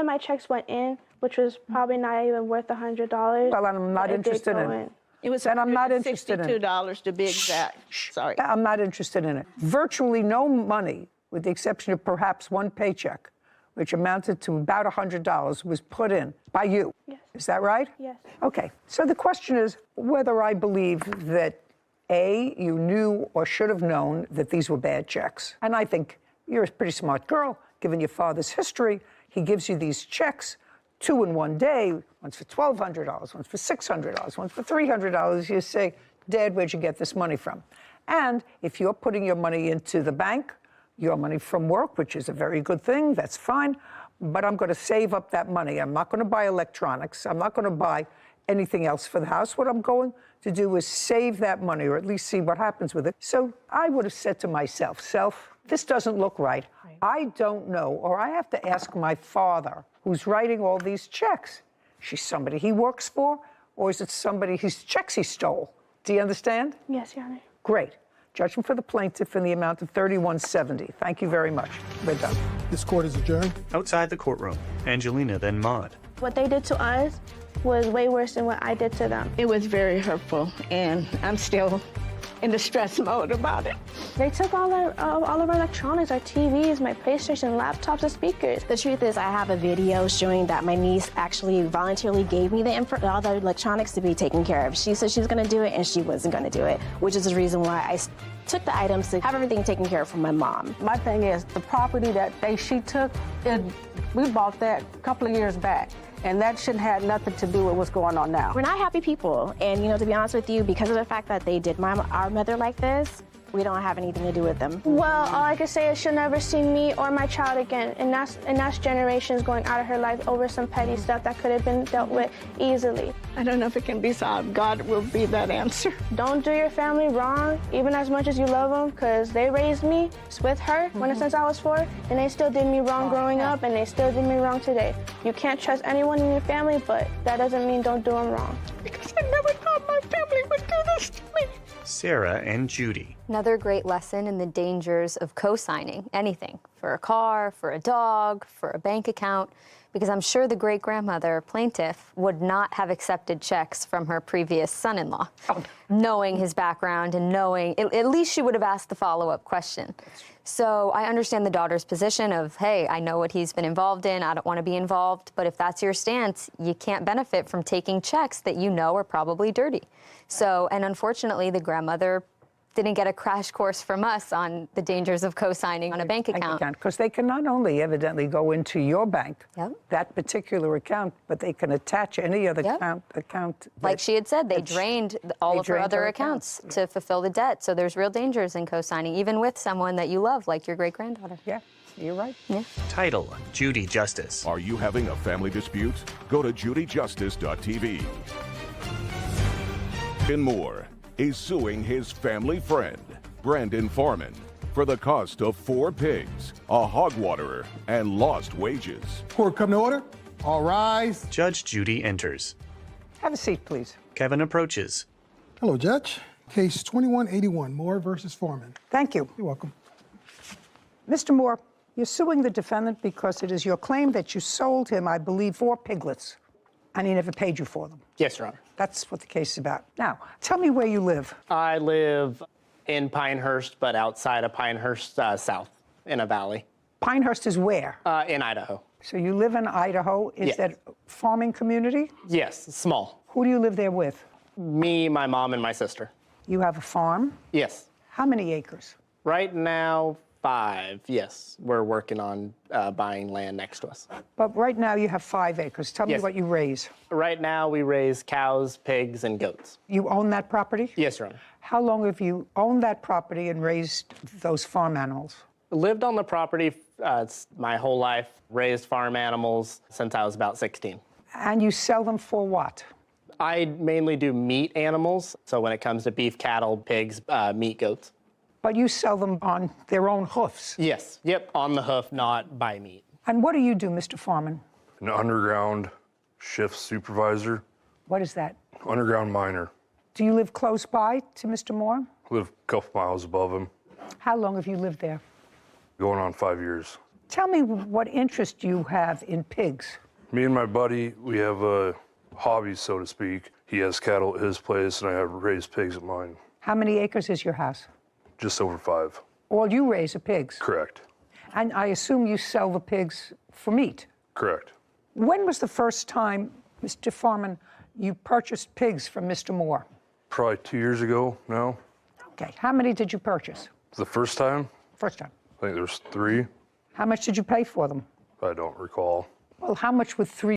of my checks went in, which was probably not even worth $100. Well, I'm not interested in it. It was Then I'm not interested in it. $62 to be exact. Sorry. I'm not interested in it. Virtually no money, with the exception of perhaps one paycheck, which amounted to about $100, was put in by you. Yes. Is that right? Yes. Okay. So the question is whether I believe that, A, you knew or should have known that these were bad checks. And I think you're a pretty smart girl, given your father's history. He gives you these checks, 2 in one day, one's for $1,200, one's for $600, one's for $300. You say, Dad, where'd you get this money from? And if you're putting your money into the bank, your money from work, which is a very good thing, that's fine, but I'm going to save up that money. I'm not going to buy electronics. I'm not going to buy anything else for the house. What I'm going to do is save that money, or at least see what happens with it. So I would have said to myself, this doesn't look right. I don't know, or I have to ask my father, who's writing all these checks. Is she somebody he works for, or is it somebody whose checks he stole? Do you understand? Yes, Your Honor. Great. Judgment for the plaintiff in the amount of $31.70. Thank you very much. We're done. This court is adjourned. Outside the courtroom, Angelina, then Maud. What they did to us was way worse than what I did to them. It was very hurtful, and I'm still in the stress mode about it. They took all of our electronics, our TVs, my PlayStation, laptops, and speakers. The truth is, I have a video showing that my niece actually voluntarily gave me all the electronics to be taken care of. She said she was going to do it, and she wasn't going to do it, which is the reason why I took the items to have everything taken care of from my mom. My thing is, the property that she took, we bought that a couple of years back. And that shouldn't have nothing to do with what's going on now. We're not happy people. And, to be honest with you, because of the fact that they did our mother like this, we don't have anything to do with them. Well, all I can say is she'll never see me or my child again. And that's generations going out of her life over some petty stuff that could have been dealt with easily. I don't know if it can be solved. God will be that answer. Don't do your family wrong, even as much as you love them, because they raised me with her since I was 4, and they still did me wrong growing up, and they still did me wrong today. You can't trust anyone in your family, but that doesn't mean don't do them wrong. Because I never thought my family would do this to me. Sarah and Judy. Another great lesson in the dangers of co-signing anything, for a car, for a dog, for a bank account, because I'm sure the great-grandmother plaintiff would not have accepted checks from her previous son-in-law, knowing his background and knowing, at least she would have asked the follow-up question. So I understand the daughter's position of, hey, I know what he's been involved in, I don't want to be involved, but if that's your stance, you can't benefit from taking checks that you know are probably dirty. So, and unfortunately, the grandmother didn't get a crash course from us on the dangers of co-signing on a bank account. Because they can not only evidently go into your bank, that particular account, but they can attach any other account. Like she had said, they drained all of her other accounts to fulfill the debt. So there's real dangers in co-signing, even with someone that you love, like your great-granddaughter. Yeah, you're right. Yeah. Title, Judy Justice. Are you having a family dispute? Go to judyjustice.tv. And more. Is suing his family friend, Brandon Foreman, for the cost of 4 pigs, a hog waterer, and lost wages. Court come to order. All rise. Judge Judy enters. Have a seat, please. Kevin approaches. Hello, Judge. Case 2181, Moore versus Foreman. Thank you. You're welcome. Mr. Moore, you're suing the defendant because it is your claim that you sold him, I believe, 4 piglets, and he never paid you for them. Yes, Your Honor. That's what the case is about. Now, tell me where you live. I live in Pinehurst, but outside of Pinehurst, south, in a valley. Pinehurst is where? In Idaho. So you live in Idaho. Is that a farming community? Yes, small. Who do you live there with? Me, my mom, and my sister. You have a farm? Yes. How many acres? Right now, 5, yes. We're working on buying land next to us. But right now you have 5 acres. Tell me what you raise. Right now we raise cows, pigs, and goats. You own that property? Yes, Your Honor. How long have you owned that property and raised those farm animals? Lived on the property my whole life, raised farm animals since I was about 16. And you sell them for what? I mainly do meat animals, so when it comes to beef, cattle, pigs, meat, goats. But you sell them on their own hoofs? Yes, yep, on the hoof, not by meat. And what do you do, Mr. Foreman? An underground shift supervisor. What is that? Underground miner. Do you live close by to Mr. Moore? Live a couple miles above him. How long have you lived there? Going on 5 years. Tell me what interest you have in pigs. Me and my buddy, we have a hobby, so to speak. He has cattle at his place, and I have raised pigs at mine. How many acres is your house? Just over 5. All you raise are pigs. Correct. And I assume you sell the pigs for meat. Correct. When was the first time, Mr. Foreman, you purchased pigs from Mr. Moore? Probably 2 years ago now. Okay. How many did you purchase? The first time, First time. I think there was 3. How much did you pay for them? I don't recall. Well, how much would 3